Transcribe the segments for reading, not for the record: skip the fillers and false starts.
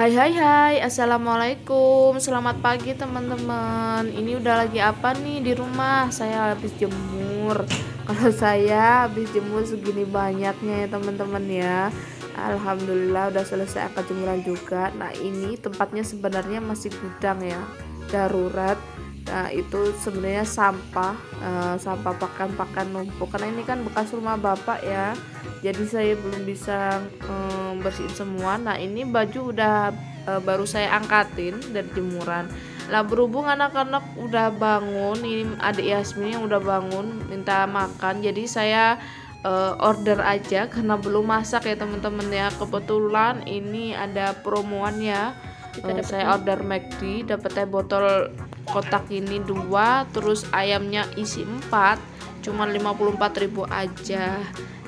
Hai hai hai, assalamualaikum, selamat pagi teman-teman. Ini udah lagi apa nih di rumah? Saya habis jemur. Kalau saya habis jemur segini banyaknya ya teman-teman ya. Alhamdulillah udah selesai angkat jemuran juga. Nah ini tempatnya sebenarnya masih gudang ya, darurat. Nah itu sebenarnya sampah pakan-pakan numpuk. Karena ini kan bekas rumah bapak ya. Jadi saya belum bisa bersihin semua. Nah ini baju udah baru saya angkatin dari jemuran. Lah berhubung anak-anak udah bangun, ini adik Yasmin yang udah bangun minta makan, jadi saya order aja karena belum masak ya teman-teman ya. Kebetulan ini ada promoan ya. Saya order McD, dapat teh botol kotak ini 2, terus ayamnya isi 4, cuman 54.000 aja.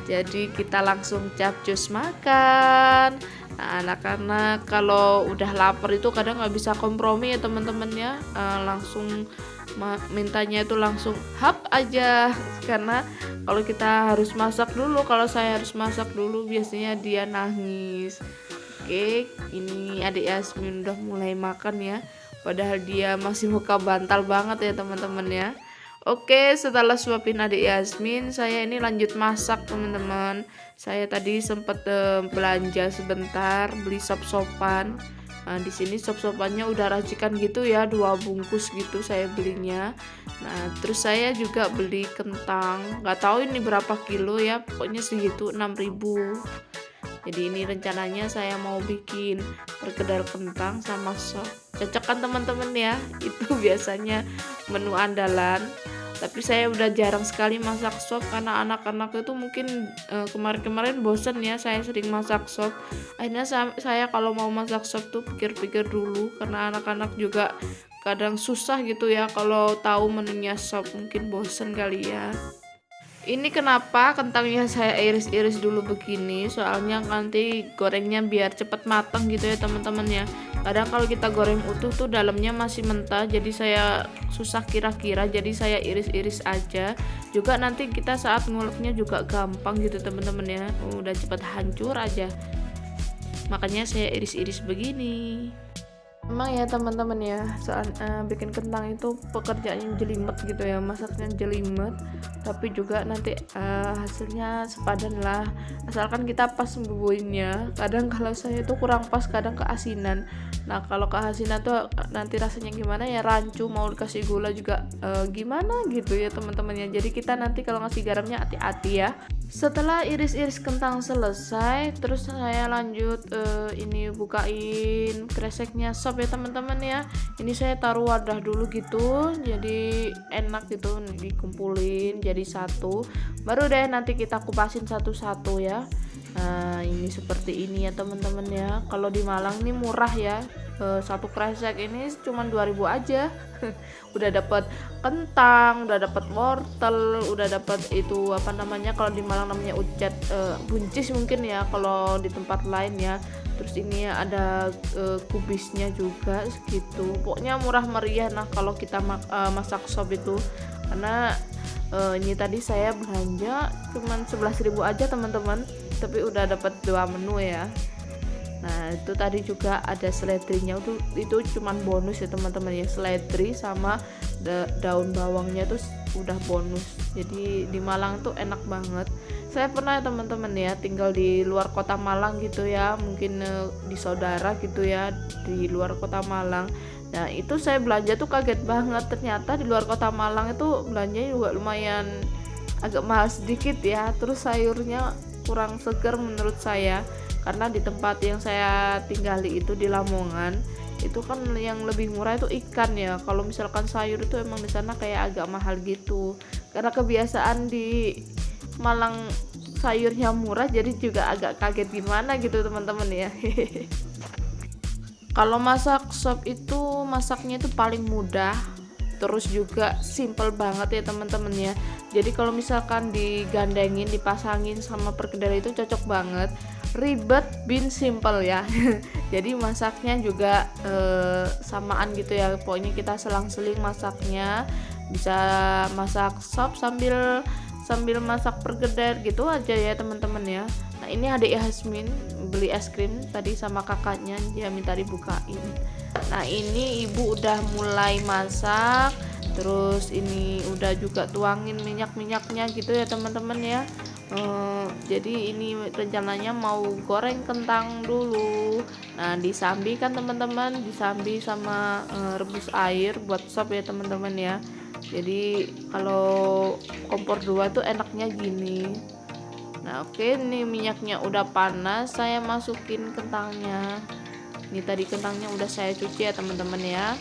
Jadi kita langsung capcus makan. Nah, anak-anak kalau udah lapar itu kadang nggak bisa kompromi ya teman-teman ya. Langsung mintanya itu langsung hap aja, karena kalau kita harus masak dulu, kalau saya harus masak dulu biasanya dia nangis. Oke, ini adik Yasmin udah mulai makan ya, padahal dia masih muka bantal banget ya teman-teman ya. Oke, setelah suapin adik Yasmin, saya ini lanjut masak teman-teman. Saya tadi sempat belanja sebentar, beli sop-sopan. Nah, di sini sop-sopannya udah racikan gitu ya, 2 bungkus gitu saya belinya. Nah, terus saya juga beli kentang. Nggak tahu ini berapa kilo ya, pokoknya segitu 6.000. Jadi ini rencananya saya mau bikin perkedel kentang sama sop. Cocok kan teman-teman ya? Itu biasanya menu andalan. Tapi saya udah jarang sekali masak sop karena anak-anak itu mungkin kemarin-kemarin bosen ya saya sering masak sop. Akhirnya saya kalau mau masak sop tuh pikir-pikir dulu, karena anak-anak juga kadang susah gitu ya kalau tahu menunya sop, mungkin bosen kali ya. Ini kenapa kentangnya saya iris-iris dulu begini, soalnya nanti gorengnya biar cepet matang gitu ya teman-teman ya. Kadang kalau kita goreng utuh tuh dalamnya masih mentah, jadi saya susah kira-kira, jadi saya iris-iris aja. Juga nanti kita saat nguleknya juga gampang gitu teman-teman ya, udah cepet hancur aja. Makanya saya iris-iris begini. Emang ya teman-teman ya, soal bikin kentang itu pekerjaannya jelimet gitu ya, masaknya jelimet, tapi juga nanti hasilnya sepadan lah, asalkan kita pas membubuhinnya. Kadang kalau saya itu kurang pas, kadang keasinan. Nah kalau keasinan tuh nanti rasanya gimana ya, rancu, mau dikasih gula juga gimana gitu ya teman-teman ya. Jadi kita nanti kalau ngasih garamnya hati-hati ya. Setelah iris-iris kentang selesai, terus saya lanjut ini bukain kreseknya sop ya teman-teman ya. Ini saya taruh wadah dulu gitu, jadi enak gitu dikumpulin jadi satu. Baru deh nanti kita kupasin satu-satu ya. Nah ini seperti ini ya teman-teman ya. Kalau di Malang nih murah ya, satu kresek ini cuma 2.000 aja. Udah dapat kentang, udah dapat wortel, udah dapat itu apa namanya, kalau di Malang namanya ucet, buncis mungkin ya kalau di tempat lain ya. Terus ini ada kubisnya juga segitu. Pokoknya murah meriah nah kalau kita masak sop itu. Karena ini tadi saya belanja cuman 11.000 aja teman-teman, tapi udah dapat 2 menu ya. Nah itu tadi juga ada seledrinya, itu cuman bonus ya teman-teman ya, seledri sama daun bawangnya tuh udah bonus. Jadi di Malang tuh enak banget. Saya pernah ya teman-teman ya tinggal di luar kota Malang gitu ya, mungkin di saudara gitu ya di luar kota Malang. Nah itu saya belanja tuh kaget banget, ternyata di luar kota Malang itu belanjanya juga lumayan agak mahal sedikit ya. Terus sayurnya kurang segar menurut saya, karena di tempat yang saya tinggali itu di Lamongan itu kan yang lebih murah itu ikan ya. Kalau misalkan sayur itu emang di sana kayak agak mahal gitu, karena kebiasaan di Malang sayurnya murah, jadi juga agak kaget gimana gitu teman-teman ya. Kalau masak sop itu masaknya itu paling mudah, terus juga simple banget ya teman-teman ya. Jadi kalau misalkan digandengin, dipasangin sama perkedel itu cocok banget. Ribet bin simple ya. Jadi masaknya juga samaan gitu ya, pokoknya kita selang-seling masaknya. Bisa masak sop sambil masak perkedel gitu aja ya teman-teman ya. Nah ini adik Yasmin beli es krim tadi sama kakaknya, dia minta dibukain. Nah ini ibu udah mulai masak, terus ini udah juga tuangin minyak-minyaknya gitu ya teman-teman ya. Jadi ini rencananya mau goreng kentang dulu. Nah disambi kan teman-teman, disambi sama rebus air buat sop ya teman-teman ya. Jadi kalau kompor 2 tuh enaknya gini. Nah oke, ini minyaknya udah panas, saya masukin kentangnya. Ini tadi kentangnya udah saya cuci ya teman-teman ya.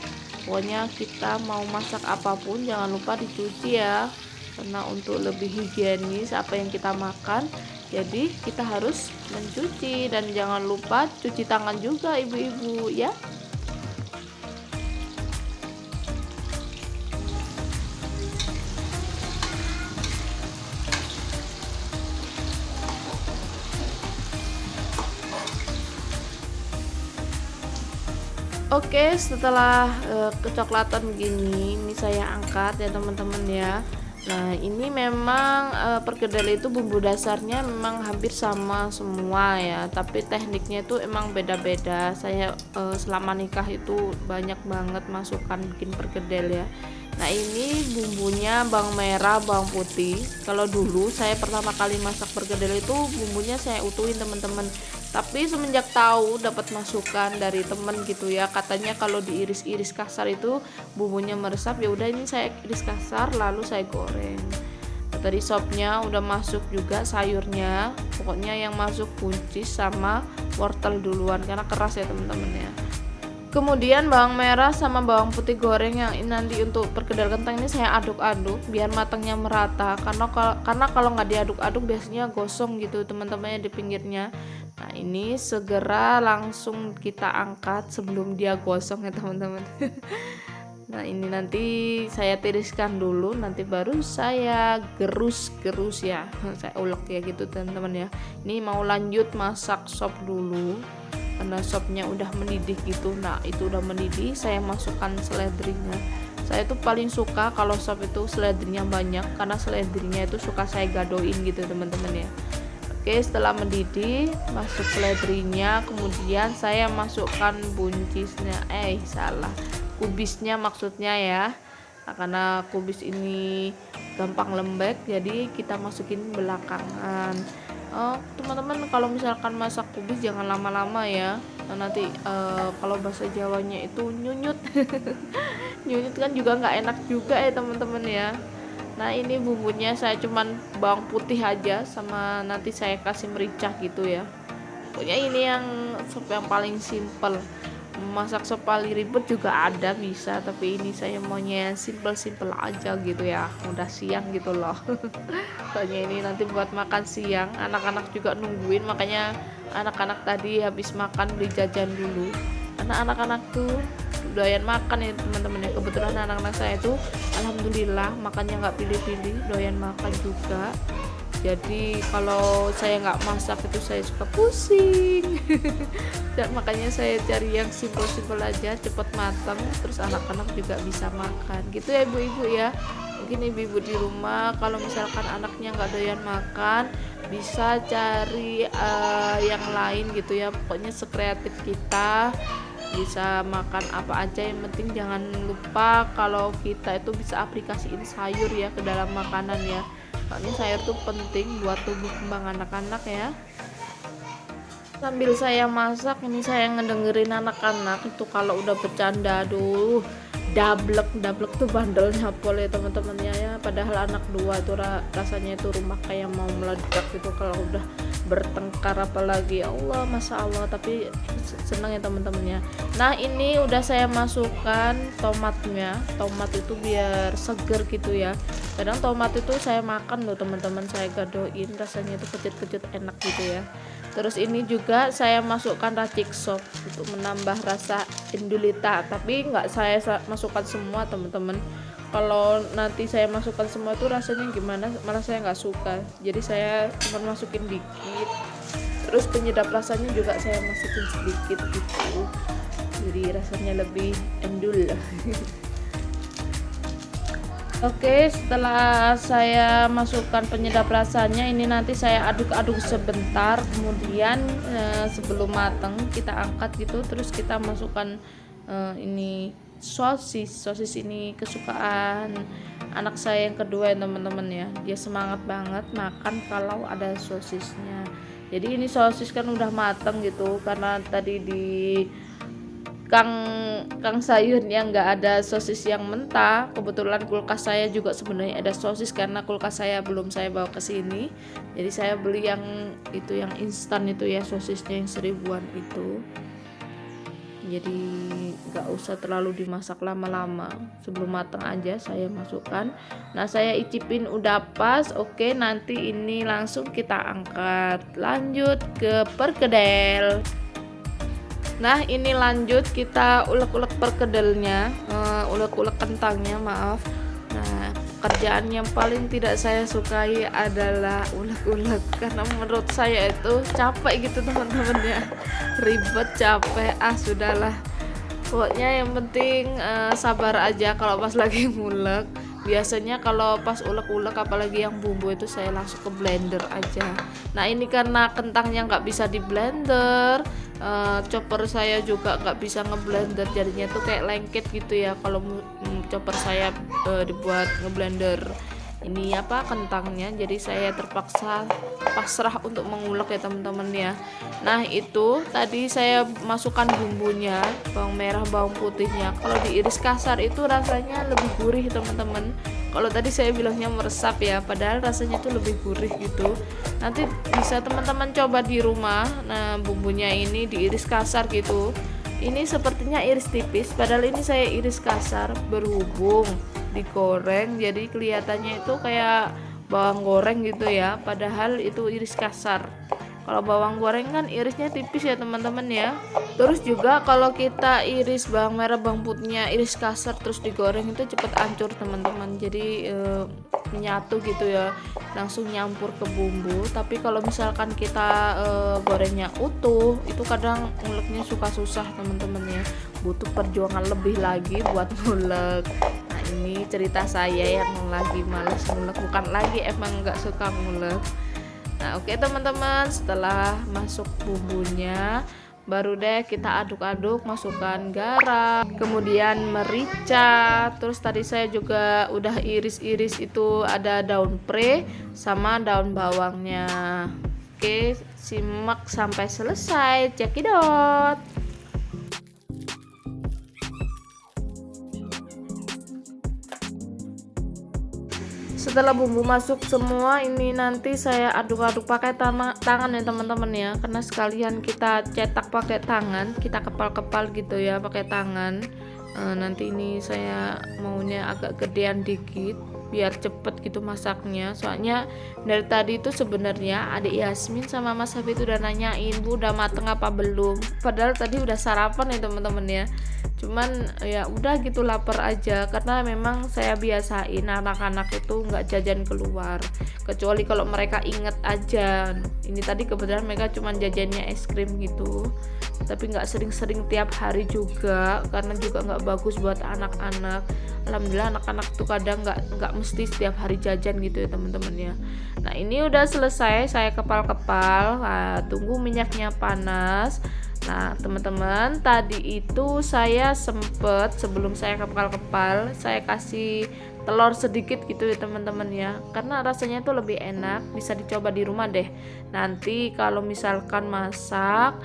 Pokoknya kita mau masak apapun jangan lupa dicuci ya, karena untuk lebih higienis apa yang kita makan, jadi kita harus mencuci. Dan jangan lupa cuci tangan juga ibu-ibu ya. Oke, setelah kecoklatan gini, ini saya angkat ya teman-teman ya. Nah ini memang perkedel itu bumbu dasarnya memang hampir sama semua ya, tapi tekniknya itu emang beda-beda. Saya selama nikah itu banyak banget masukan bikin perkedel ya. Nah ini bumbunya bawang merah, bawang putih. Kalau dulu saya pertama kali masak perkedel itu bumbunya saya utuhin teman-teman, tapi semenjak tahu dapat masukan dari temen gitu ya, katanya kalau diiris-iris kasar itu bumbunya meresap, ya udah ini saya iris kasar lalu saya goreng. Tadi sopnya udah masuk juga sayurnya, pokoknya yang masuk buncis sama wortel duluan karena keras ya teman-teman ya. Kemudian bawang merah sama bawang putih goreng yang nanti untuk perkedel kentang ini saya aduk-aduk biar matangnya merata, karena kalau nggak diaduk-aduk biasanya gosong gitu teman-temannya di pinggirnya. Nah ini segera langsung kita angkat sebelum dia gosong ya teman-teman. Nah ini nanti saya tiriskan dulu, nanti baru saya gerus ya, saya ulek ya gitu teman-teman ya. Ini mau lanjut masak sop dulu karena sopnya udah mendidih gitu. Nah itu udah mendidih, saya masukkan seledrinya. Saya tuh paling suka kalau sop itu seledrinya banyak, karena seledrinya itu suka saya gadoin gitu teman-teman ya. Oke, setelah mendidih masuk seledrinya, kemudian saya masukkan buncisnya, kubisnya maksudnya ya. Nah, karena kubis ini gampang lembek, jadi kita masukin belakangan. Teman-teman kalau misalkan masak kubis jangan lama-lama ya, nanti kalau bahasa Jawanya itu nyunyut. Nyunyut kan juga nggak enak juga ya teman-teman ya. Nah ini bumbunya saya cuman bawang putih aja, sama nanti saya kasih merica gitu ya. Pokoknya ini yang sop yang paling simple. Masak sop paling ribet juga ada bisa, tapi ini saya maunya simple aja gitu ya, udah siang gitu loh. Soalnya ini nanti buat makan siang, anak-anak juga nungguin, makanya anak-anak tadi habis makan beli jajan dulu. Anak-anak tuh doyan makan ya teman-teman ya. Kebetulan anak-anak saya tuh alhamdulillah makannya nggak pilih-pilih, doyan makan juga. Jadi kalau saya nggak masak itu saya suka pusing. Dan makanya saya cari yang simple aja, cepet matang, terus anak-anak juga bisa makan gitu ya ibu-ibu ya. Mungkin ibu-ibu di rumah kalau misalkan anaknya nggak doyan makan, bisa cari yang lain gitu ya. Pokoknya sekreatif kita, bisa makan apa aja, yang penting jangan lupa kalau kita itu bisa aplikasiin sayur ya ke dalam makanan ya. Soalnya sayur tuh penting buat tubuh kembang anak-anak ya. Sambil saya masak ini saya ngedengerin anak-anak itu kalau udah bercanda, aduh dablek tuh bandelnya pol ya teman-temannya ya. Padahal anak dua tuh rasanya itu rumah kayak mau meledak gitu kalau udah bertengkar, apalagi ya Allah, masya Allah. Tapi seneng ya teman-temannya. Nah ini udah saya masukkan tomatnya. Tomat itu biar seger gitu ya. Kadang tomat itu saya makan loh teman-teman, saya gadoin, rasanya itu kecut-kecut enak gitu ya. Terus ini juga saya masukkan racik sop untuk menambah rasa indulita, tapi nggak saya masukkan semua teman-teman. Kalau nanti saya masukkan semua itu rasanya gimana, malah saya nggak suka, jadi saya cuma masukin dikit. Terus penyedap rasanya juga saya masukin sedikit gitu, jadi rasanya lebih endul. Oke, setelah saya masukkan penyedap rasanya, ini nanti saya aduk-aduk sebentar, kemudian sebelum matang kita angkat gitu, terus kita masukkan ini sosis ini kesukaan anak saya yang kedua ya teman-teman ya. Dia semangat banget makan kalau ada sosisnya. Jadi ini sosis kan udah matang gitu, karena tadi di Kang sayurnya nggak ada sosis yang mentah. Kebetulan kulkas saya juga sebenarnya ada sosis, karena kulkas saya belum saya bawa ke sini. Jadi saya beli yang itu, yang instan itu ya, sosisnya yang 1000-an itu. Jadi nggak usah terlalu dimasak lama-lama, sebelum matang aja saya masukkan. Nah, saya icipin udah pas. Oke, nanti ini langsung kita angkat, lanjut ke perkedel. Nah, ini lanjut kita ulek-ulek perkedelnya, ulek-ulek kentangnya, maaf. Nah, kerjaan yang paling tidak saya sukai adalah ulek-ulek, karena menurut saya itu capek gitu teman-teman ya. Ribet, capek, sudahlah. Pokoknya yang penting sabar aja kalau pas lagi ngulek. Biasanya kalau pas ulek-ulek apalagi yang bumbu itu saya langsung ke blender aja. Nah, ini karena kentangnya nggak bisa di blender, chopper saya juga nggak bisa ngeblender, jadinya tuh kayak lengket gitu ya kalau chopper saya dibuat ngeblender ini apa kentangnya. Jadi saya terpaksa pasrah untuk mengulek ya teman-teman ya. Nah, itu tadi saya masukkan bumbunya, bawang merah, bawang putihnya. Kalau diiris kasar itu rasanya lebih gurih teman-teman. Kalau tadi saya bilangnya meresap ya, padahal rasanya itu lebih gurih gitu. Nanti bisa teman-teman coba di rumah. Nah, bumbunya ini diiris kasar gitu. Ini sepertinya iris tipis, padahal ini saya iris kasar, berhubung digoreng jadi kelihatannya itu kayak bawang goreng gitu ya, padahal itu iris kasar. Kalau bawang goreng kan irisnya tipis ya teman-teman ya. Terus juga kalau kita iris bawang merah, bawang putihnya iris kasar terus digoreng itu cepet hancur teman-teman. Jadi menyatu gitu ya, langsung nyampur ke bumbu. Tapi kalau misalkan kita gorengnya utuh, itu kadang nguleknya suka susah teman-teman ya, butuh perjuangan lebih lagi buat ngulek. Nah, ini cerita saya yang lagi males ngulek, bukan lagi emang nggak suka ngulek. Nah, oke teman-teman, setelah masuk bumbunya baru deh kita aduk-aduk, masukkan garam, kemudian merica. Terus tadi saya juga udah iris-iris itu ada daun pre sama daun bawangnya. Oke, simak sampai selesai, cekidot. Setelah bumbu masuk semua, ini nanti saya aduk-aduk pakai tangan ya teman-teman ya, karena sekalian kita cetak pakai tangan, kita kepal-kepal gitu ya pakai tangan. Nanti ini saya maunya agak gedean dikit biar cepet gitu masaknya. Soalnya dari tadi itu sebenarnya adik Yasmin sama Mas Hafi itu udah nanyain, Bu udah mateng apa belum, padahal tadi udah sarapan ya teman-teman ya. Cuman ya udah gitu, lapar aja, karena memang saya biasain anak-anak itu nggak jajan keluar kecuali kalau mereka inget aja. Ini tadi kebetulan mereka cuman jajannya es krim gitu, tapi nggak sering-sering tiap hari juga, karena juga nggak bagus buat anak-anak. Alhamdulillah anak-anak tuh kadang nggak mesti setiap hari jajan gitu ya teman-teman ya. Nah, ini udah selesai saya kepal-kepal. Nah, tunggu minyaknya panas. Nah teman-teman, tadi itu saya sempet sebelum saya kepal-kepal saya kasih telur sedikit gitu ya teman-teman ya, karena rasanya itu lebih enak. Bisa dicoba di rumah deh nanti kalau misalkan masak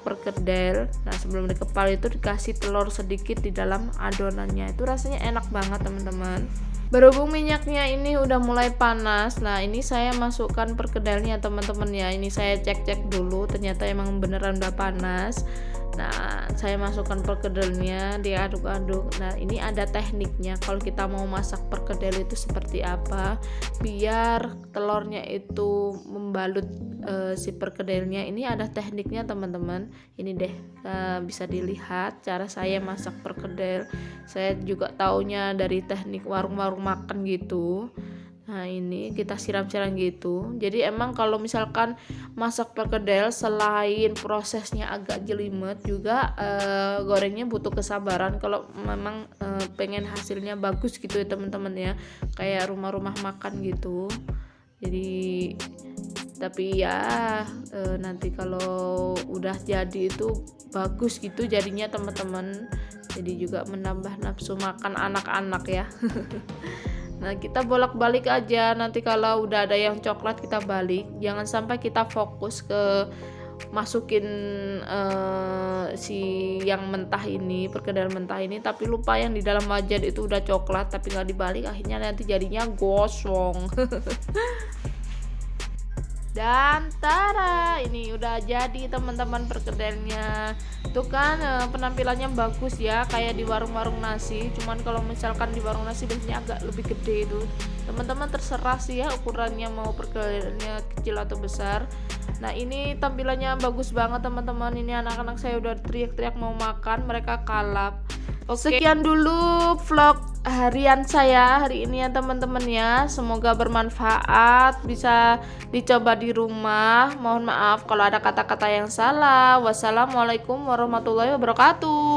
perkedel. Nah, sebelum dikepal itu dikasih telur sedikit di dalam adonannya, itu rasanya enak banget teman-teman. Berhubung minyaknya ini udah mulai panas, nah ini saya masukkan perkedelnya teman-teman ya. Ini saya cek-cek dulu, ternyata emang beneran udah panas. Nah, saya masukkan perkedelnya, diaduk-aduk. Nah, ini ada tekniknya kalau kita mau masak perkedel itu seperti apa biar telurnya itu membalut si perkedelnya. Ini ada tekniknya teman-teman. Ini deh, bisa dilihat cara saya masak perkedel. Saya juga taunya dari teknik warung-warung makan gitu. Nah ini kita siram-siram gitu. Jadi emang kalau misalkan masak perkedel selain prosesnya agak jelimet juga gorengnya butuh kesabaran kalau memang pengen hasilnya bagus gitu ya teman-teman ya, kayak rumah-rumah makan gitu. Jadi tapi ya nanti kalau udah jadi itu bagus gitu jadinya teman-teman, jadi juga menambah nafsu makan anak-anak ya. Nah kita bolak-balik aja, nanti kalau udah ada yang coklat kita balik, jangan sampai kita fokus ke masukin si yang mentah ini, perkedel mentah ini, tapi lupa yang di dalam wajan itu udah coklat tapi nggak dibalik, akhirnya nanti jadinya gosong. Dan tara, ini udah jadi teman-teman perkedelnya. Tuh kan penampilannya bagus ya, kayak di warung-warung nasi. Cuman kalau misalkan di warung nasi biasanya agak lebih gede itu. Teman-teman terserah sih ya ukurannya, mau perkedelnya kecil atau besar. Nah ini tampilannya bagus banget teman-teman. Ini anak-anak saya udah teriak-teriak mau makan, mereka kalap. Oke. Sekian dulu vlog harian saya hari ini ya teman-teman ya. Semoga bermanfaat, bisa dicoba di rumah. Mohon maaf kalau ada kata-kata yang salah. Wassalamualaikum warahmatullahi wabarakatuh.